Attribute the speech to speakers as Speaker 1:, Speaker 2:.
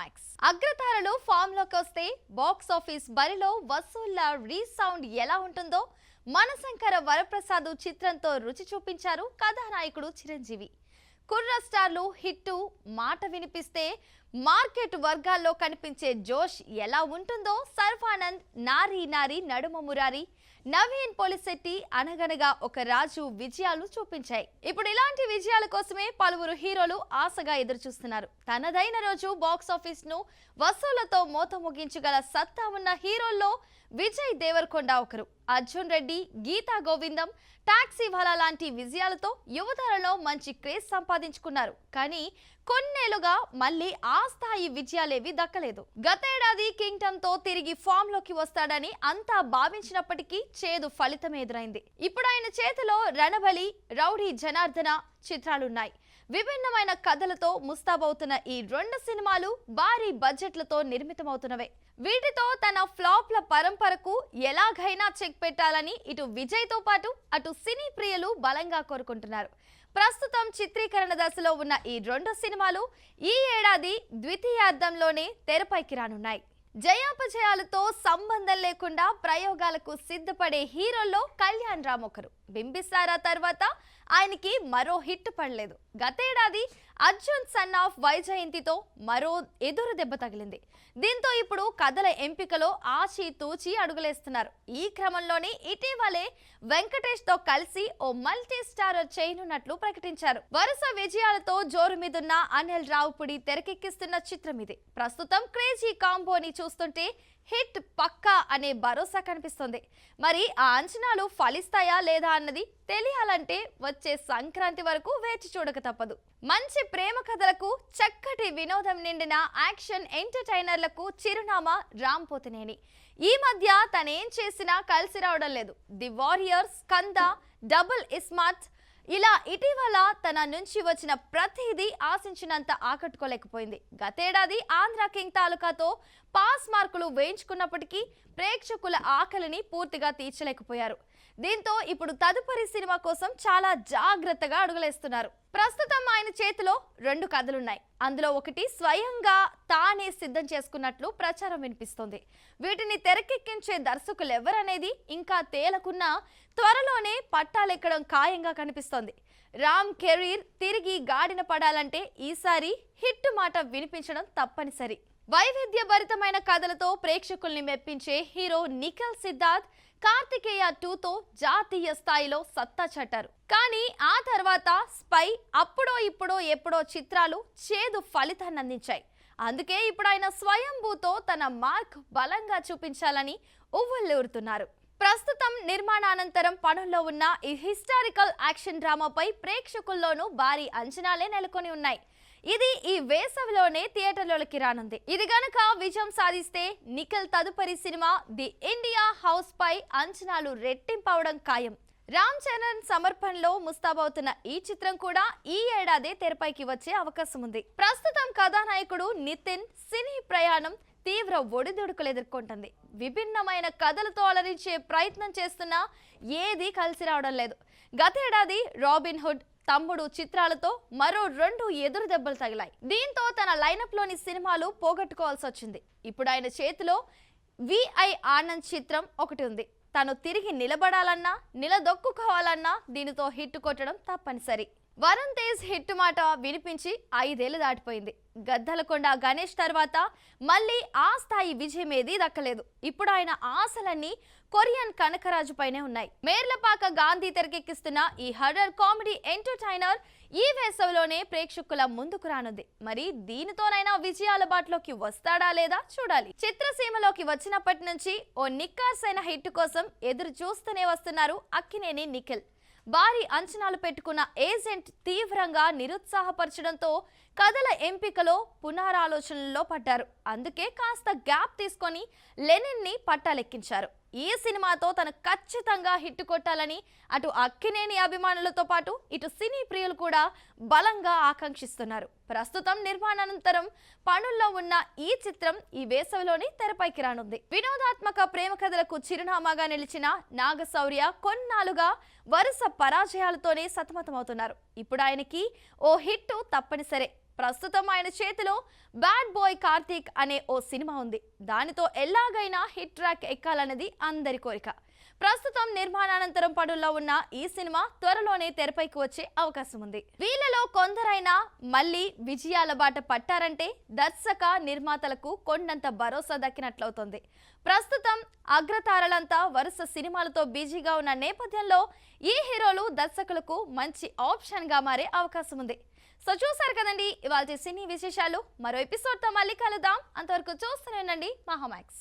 Speaker 1: Climax. అగ్రతారలు form లోకి వస్తే box office బరిలో వసూళ్ల రీసౌండ్ ఎలా ఉంటుందో మనశంకర వరప్రసాద్ చిత్రంతో రుచి చూపించారు కథానాయకుడు చిరంజీవి. కుర్ర స్టార్లు హిట్టు మాట వినిపిస్తే మార్కెట్ వర్గాల్లో కనిపించే జోష్ ఎలా ఉంటుందో సర్వానంద్, నారీ నారీ నడుమ మురారి, నవీన్ పోలిశెట్టి, అనగనగా ఒక రాజు విజయాలు చూపించాయి. ఇప్పుడు ఇలాంటి విజయాల కోసమే పలువురు హీరోలు ఆశగా ఎదురుచూస్తున్నారు. తనదైన రోజు బాక్స్ ఆఫీస్ ను వసూళ్లతో మోత ముగించగల సత్తా ఉన్న హీరోల్లో విజయ్ దేవరకొండ ఒకరు. అర్జున్ రెడ్డి, గీతా గోవిందం, టాక్సీ వాలా లాంటి విజయాలతో యువతరంలో మంచి క్రేజ్ సంపాదించుకున్నారు. కానీ కొన్నేళ్లుగా మళ్ళీ ఆ స్థాయి విజయాలేవి దక్కలేదు. గతేడాది కింగ్డమ్ తో తిరిగి ఫామ్ లోకి వస్తాడని అంతా భావించినప్పటికీ చేదు ఫలితం ఎదురైంది. ఇప్పుడు ఆయన చేతిలో రణబలి, రౌడీ జనార్దన చిత్రాలున్నాయి. విభిన్నమైన కథలతో ముస్తాబవుతున్న ఈ రెండు సినిమాలు భారీ బడ్జెట్లతో నిర్మితమవుతున్నవే. వీటితో తన ఫ్లాప్ల పరంపరకు ఎలాగైనా చెక్ పెట్టాలని ఇటు విజయ్ తో పాటు అటు సినీ ప్రియులు బలంగా కోరుకుంటున్నారు. ప్రస్తుతం చిత్రీకరణ దశలో ఉన్న ఈ రెండు సినిమాలు ఈ ఏడాది ద్వితీయార్థంలోనే తెరపైకి రానున్నాయి. జయాపజయాలతో సంబంధం లేకుండా ప్రయోగాలకు సిద్ధపడే హీరోల్లో కళ్యాణ్ రామ్ ఒకరు. బింబిసారా తర్వాత ఆయనకి మరో హిట్ పడలేదు. గతేడాది అర్జున్ సన్ ఆఫ్ వైజయంతితో మరో ఎదురు దెబ్బ తగిలింది. దీంతో ఇప్పుడు కథల ఎంపికలో ఆచి తూచి అడుగులేస్తున్నారు. ఈ క్రమంలోనే ఇటీవలే వెంకటేష్ తో కలిసి ఓ మల్టీ స్టారర్ చేయనున్నట్లు ప్రకటించారు. వరుస విజయాలతో జోరు మీదున్న అనిల్ రావుపుడి తెరకెక్కిస్తున్న చిత్రం ఇది. ప్రస్తుతం క్రేజీ కాంబోని చూస్తుంటే హిట్ పక్కా అనే భరోసా కనిపిస్తుంది. మరి ఆ అంచనాలు ఫలిస్తాయా లేదా అన్నది తెలియాలంటే వచ్చే సంక్రాంతి వరకు వేచి చూడక తప్పదు. మంచి ప్రేమ కథలకు, చక్కటి వినోదం నిండిన యాక్షన్ ఎంటర్టైనర్లకు చిరునామా రామ్ పోతినేని. ఈ మధ్య తనేం చేసినా కలిసి రావడం లేదు. ది వారియర్స్, కంద, డబుల్ ఇస్మార్ట్ ఇలా ఇటీవల తన నుంచి వచ్చిన ప్రతిదీ ఆశించినంత ఆకట్టుకోలేకపోయింది. గతేడాది ఆంధ్ర కింగ్ తాలూకాతో పాస్ మార్కులు వేయించుకున్నప్పటికీ ప్రేక్షకుల ఆకలిని పూర్తిగా తీర్చలేకపోయారు. దీంతో ఇప్పుడు తదుపరి సినిమా కోసం చాలా జాగ్రత్తగా అడుగులేస్తున్నారు. ప్రస్తుతం ఆయన చేతిలో రెండు కథలున్నాయి. అందులో ఒకటి స్వయంగా తానే సిద్ధం చేసుకున్నట్లు ప్రచారం వినిపిస్తోంది. వీటిని తెరకెక్కించే దర్శకులు ఎవరనేది ఇంకా తేలకున్నా త్వరలోనే పట్టాలెక్కడం ఖాయంగా కనిపిస్తోంది. రామ్ కెరీర్ తిరిగి గాడిన పడాలంటే ఈసారి హిట్ మాట వినిపించడం తప్పనిసరి. వైవిధ్యభరితమైన కథలతో ప్రేక్షకుల్ని మెప్పించే హీరో నిఖిల్ సిద్ధార్థ్ కార్తికేయ 2తో జాతీయ స్థాయిలో సత్తా చాటారు. కానీ ఆ తర్వాత స్పై, అప్పుడో ఇప్పుడో ఎప్పుడో చిత్రాలు చేదు ఫలితాన్ని అందించాయి. అందుకే ఇప్పుడు ఆయన స్వయంభూతో తన మార్క్ బలంగా చూపించాలని ఉవ్వుల్లూరుతున్నారు. ప్రస్తుతం నిర్మాణానంతరం పనుల్లో ఉన్న ఈ హిస్టారికల్ యాక్షన్ డ్రామాపై ప్రేక్షకుల్లోనూ భారీ అంచనాలే నెలకొని ఉన్నాయి. ఇది ఈ వేసవిలోనే థియేటర్లోకి రానుంది. ఇది గనక విజయం సాధిస్తే నిఖిల్ తదుపరి సినిమా ది ఇండియా హౌస్ పై అంచనాలు రెట్టింపవడం ఖాయం. రామ్ చరణ్ సమర్పణలో ముస్తాబవుతున్న ఈ చిత్రం కూడా ఈ ఏడాదే తెరపైకి వచ్చే అవకాశం ఉంది. ప్రస్తుతం కథానాయకుడు నితిన్ సినీ ప్రయాణం తీవ్ర ఒడిదుడుకులు ఎదుర్కొంటుంది. విభిన్నమైన కథలతో అలరించే ప్రయత్నం చేస్తున్నా ఏదీ కలిసి రావడం లేదు. గతేడాది రాబిన్ హుడ్, తమ్ముడు చిత్రాలతో మరో రెండు ఎదురు దెబ్బలు తగిలాయి. దీంతో తన లైనప్ లోని సినిమాలు పోగొట్టుకోవాల్సి వచ్చింది. ఇప్పుడు ఆయన చేతిలో విఐ ఆనంద్ చిత్రం ఒకటి ఉంది. తను తిరిగి నిలబడాలన్నా, నిలదొక్కుకోవాలన్నా దీనితో హిట్ కొట్టడం తప్పనిసరి. వరుణ్ తేజ్ హిట్ మాట వినిపించి 5 ఏళ్లు దాటిపోయింది. గద్దలకొండ గణేష్ తర్వాత మళ్ళీ ఆ స్థాయి విజయం ఏదీ దక్కలేదు. ఇప్పుడు ఆయన ఆశలన్నీ కొరియన్ కనకరాజు పైనే ఉన్నాయి. మేర్లపాక గాంధీ తెరకెక్కిస్తున్న ఈ హర్రర్ కామెడీ ఎంటర్టైనర్ ఈ వేసవిలోనే ప్రేక్షకుల ముందుకు రానుంది. మరి దీనితోనైనా విజయాల బాటలోకి వస్తాడా లేదా చూడాలి. చిత్రసీమలోకి వచ్చినప్పటి నుంచి ఓ నిక్కార్సైన హిట్ కోసం ఎదురు చూస్తూనే వస్తున్నారు అక్కినేని నిఖిల్. భారీ అంచనాలు పెట్టుకున్న ఏజెంట్ తీవ్రంగా నిరుత్సాహపరచడంతో కథల ఎంపికలో పునరాలోచనల్లో పడ్డారు. అందుకే కాస్త గ్యాప్ తీసుకొని లెనిన్ ని పట్టాలెక్కించారు. ఈ సినిమాతో తను ఖచ్చితంగా హిట్ కొట్టాలని అటు అక్కినేని అభిమానులతో పాటు ఇటు సినీ ప్రియులు కూడా బలంగా ఆకాంక్షిస్తున్నారు. ప్రస్తుతం నిర్మాణానంతరం పనుల్లో ఉన్న ఈ చిత్రం ఈ వేసవిలోనే తెరపైకి రానుంది. వినోదాత్మక ప్రేమ కథలకు చిరునామాగా నిలిచిన నాగశౌర్య కొన్నాళ్ళుగా వరుస పరాజయాలతోనే సతమతమవుతున్నారు. ఇప్పుడు ఆయనకి ఓ హిట్ తప్పనిసరే. ప్రస్తుతం ఆయన చేతిలో బ్యాడ్ బాయ్ కార్తీక్ అనే ఓ సినిమా ఉంది. దానితో ఎలాగైనా హిట్ ట్రాక్ ఎక్కాలన్నది అందరి కోరిక. ప్రస్తుతం నిర్మాణానంతరం పడుల్లో ఉన్న ఈ సినిమా త్వరలోనే తెరపైకి వచ్చే అవకాశం ఉంది. వీళ్ళలో కొందరైనా మళ్ళీ విజయాల బాట పట్టారంటే దర్శక నిర్మాతలకు కొండంత భరోసా దక్కినట్లవుతుంది. ప్రస్తుతం అగ్రతారలంతా వరుస సినిమాలతో బిజీగా ఉన్న నేపథ్యంలో ఈ హీరోలు దర్శకులకు మంచి ఆప్షన్ గా మారే అవకాశం ఉంది. సో చూసారు కదండి ఇవాళ సినీ విశేషాలు. మరో ఎపిసోడ్తో మళ్ళీ కలుద్దాం. అంతవరకు చూస్తూనే ఉండండి మహామాక్స్.